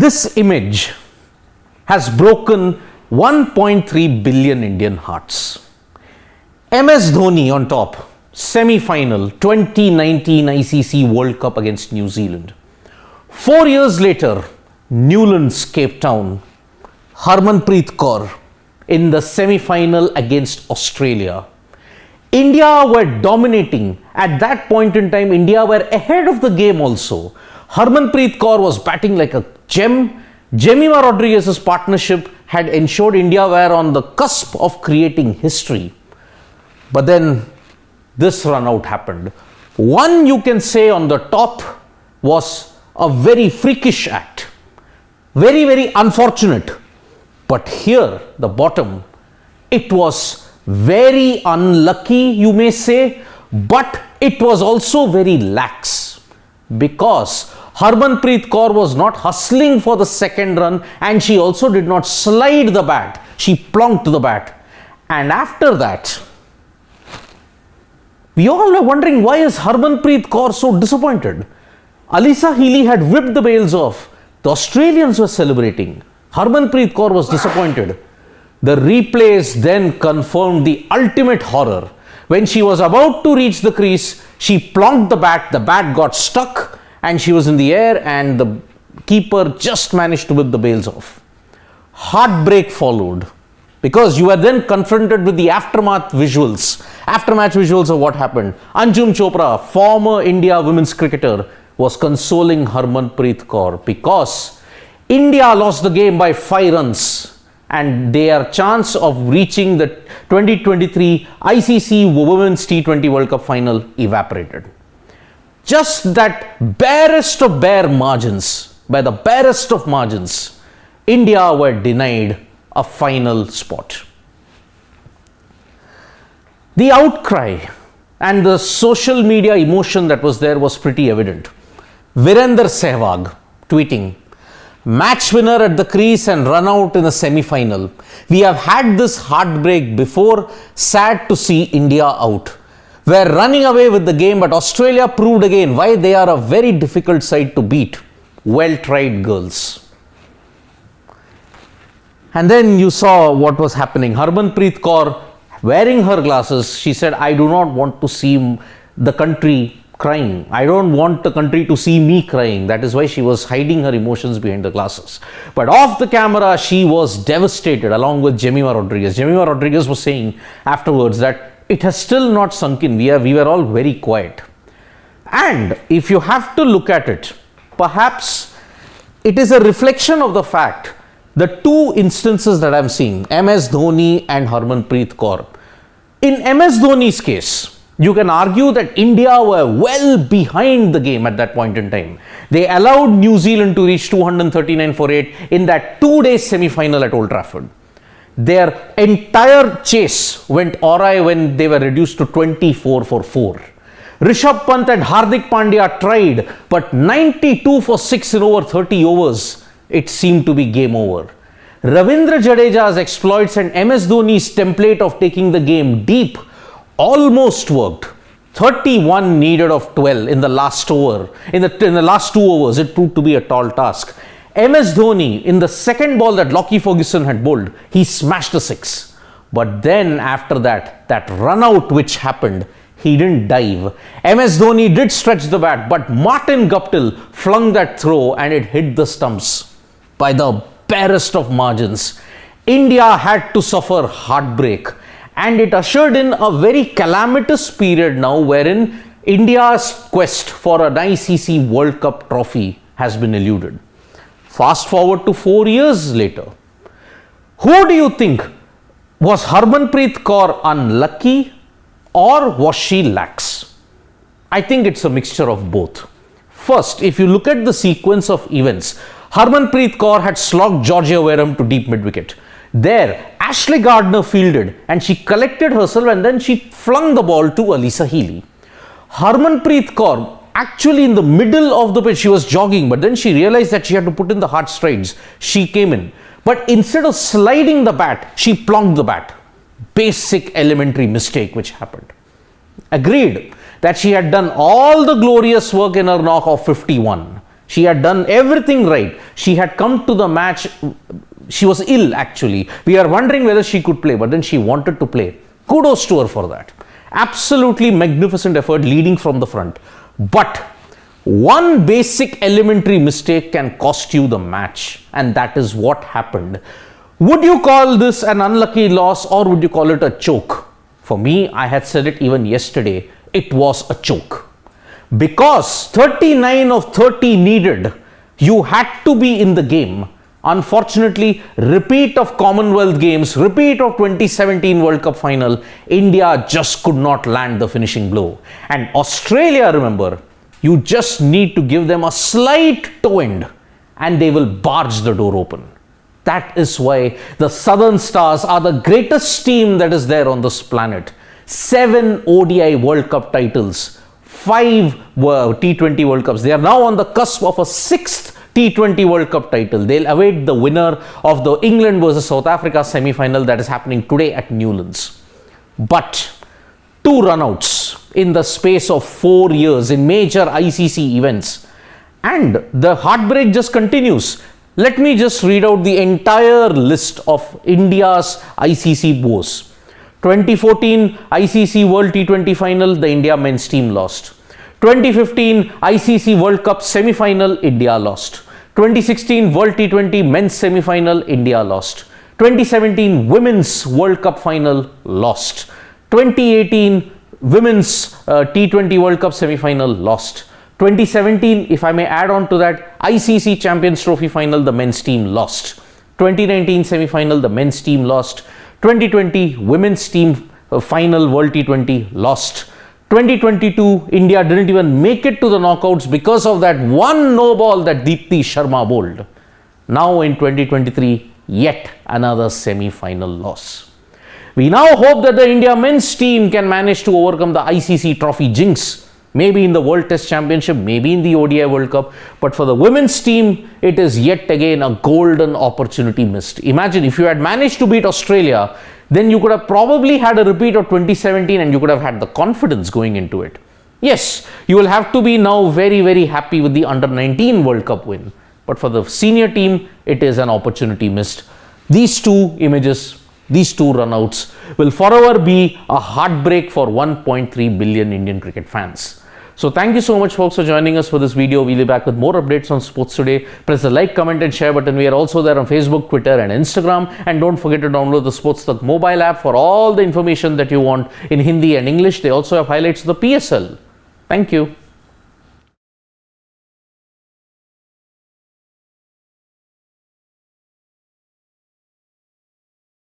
This image has broken 1.3 billion Indian hearts. MS Dhoni on top, semi-final 2019 ICC World Cup against New Zealand. 4 years later, Newlands, Cape Town, Harmanpreet Kaur in the semi-final against Australia. India were dominating. At that point in time, India were ahead of the game also. Harmanpreet Kaur was batting like a gem. Jemima Rodriguez's partnership had ensured India were on the cusp of creating history. But then this run out happened. One, you can say, on the top was a very freakish act. Very, very unfortunate. But here, the bottom, it was very unlucky, you may say, but it was also very lax, because Harmanpreet Kaur was not hustling for the second run, and she also did not slide the bat. She plonked the bat. And after that, we all were wondering, why is Harmanpreet Kaur so disappointed? Alyssa Healy had whipped the bails off. The Australians were celebrating. Harmanpreet Kaur was disappointed. The replays then confirmed the ultimate horror. When she was about to reach the crease, she plonked the bat got stuck, and she was in the air, and the keeper just managed to whip the bails off. Heartbreak followed, because you were then confronted with the aftermath visuals of what happened. Anjum Chopra, former India women's cricketer, was consoling Harmanpreet Kaur because India lost the game by 5 runs, and their chance of reaching the 2023 ICC Women's T20 World Cup final evaporated. Just that barest of bare margins, by the barest of margins, India were denied a final spot. The outcry and the social media emotion that was there was pretty evident. Virender Sehwag tweeting, "Match winner at the crease and run out in the semi-final. We have had this heartbreak before. Sad to see India out. We're running away with the game, but Australia proved again why they are a very difficult side to beat. Well tried, girls." And then you saw what was happening. Harmanpreet Kaur, wearing her glasses, she said, "I do not want to see the country crying. I don't want the country to see me crying." That is why she was hiding her emotions behind the glasses. But off the camera, she was devastated, along with Jemima Rodriguez. Jemima Rodriguez was saying afterwards that it has still not sunk in. We were all very quiet. And if you have to look at it, perhaps it is a reflection of the fact, the two instances that I'm seeing, MS Dhoni and Harmanpreet Kaur. In MS Dhoni's case, you can argue that India were well behind the game at that point in time. They allowed New Zealand to reach 239 for 8 in that 2-day semi-final at Old Trafford. Their entire chase went awry when they were reduced to 24 for 4. Rishabh Pant and Hardik Pandya tried, but 92 for 6 in over 30 overs, it seemed to be game over. Ravindra Jadeja's exploits and MS Dhoni's template of taking the game deep almost worked. 31 needed of 12 in the last over. In the last 2 overs, it proved to be a tall task. MS Dhoni, in the second ball that Lockie Ferguson had bowled, he smashed a 6. But then after that run out which happened, he didn't dive. MS Dhoni did stretch the bat, but Martin Guptill flung that throw and it hit the stumps by the barest of margins. India had to suffer heartbreak, and it ushered in a very calamitous period now wherein India's quest for an ICC World Cup trophy has been eluded. Fast forward to 4 years later. Who do you think? Was Harmanpreet Kaur unlucky, or was she lax? I think it's a mixture of both. First, if you look at the sequence of events, Harmanpreet Kaur had slogged Georgia Wareham to deep mid-wicket. There, Ashley Gardner fielded, and she collected herself, and then she flung the ball to Alyssa Healy. Harmanpreet Kaur, actually in the middle of the pitch, she was jogging, but then she realized that she had to put in the hard strides. She came in, but instead of sliding the bat, she plonked the bat. Basic elementary mistake which happened. Agreed that she had done all the glorious work in her knock of 51. She had done everything right. She had come to the match. She was ill actually. We are wondering whether she could play, but then she wanted to play. Kudos to her for that. Absolutely magnificent effort leading from the front. But one basic elementary mistake can cost you the match, and that is what happened. Would you call this an unlucky loss, or would you call it a choke? For me, I had said it even yesterday, it was a choke. Because 39 of 30 needed, you had to be in the game. Unfortunately, repeat of Commonwealth Games, repeat of 2017 World Cup final, India just could not land the finishing blow. And Australia, remember, you just need to give them a slight toe end and they will barge the door open. That is why the Southern Stars are the greatest team that is there on this planet. 7 ODI World Cup titles, 5 T20 World Cups. They are now on the cusp of a 6th T20 World Cup title. They'll await the winner of the England versus South Africa semi-final that is happening today at Newlands. But 2 runouts in the space of 4 years in major ICC events. And the heartbreak just continues. Let me just read out the entire list of India's ICC woes. 2014 ICC World T20 final, the India men's team lost. 2015 ICC World Cup semi-final, India lost. 2016 World T20 men's semi-final, India lost. 2017 Women's World Cup final, lost. 2018 Women's T20 World Cup semi-final, lost. 2017, if I may add on to that, ICC Champions Trophy final, the men's team lost. 2019 semi-final, the men's team lost. 2020 women's team final World T20 lost. 2022, India didn't even make it to the knockouts because of that one no ball that Deepti Sharma bowled. Now in 2023, yet another semi-final loss. We now hope that the India men's team can manage to overcome the ICC trophy jinx, maybe in the World Test Championship, maybe in the ODI World Cup. But for the women's team, it is yet again a golden opportunity missed. Imagine if you had managed to beat Australia, then you could have probably had a repeat of 2017 and you could have had the confidence going into it. Yes, you will have to be now very, very happy with the Under-19 World Cup win. But for the senior team, it is an opportunity missed. These 2 images, these 2 runouts will forever be a heartbreak for 1.3 billion Indian cricket fans. So thank you so much folks for joining us for this video. We'll be back with more updates on sports today. Press the like, comment and share button. We are also there on Facebook, Twitter and Instagram. And don't forget to download the AajTak mobile app for all the information that you want in Hindi and English. They also have highlights of the PSL. Thank you.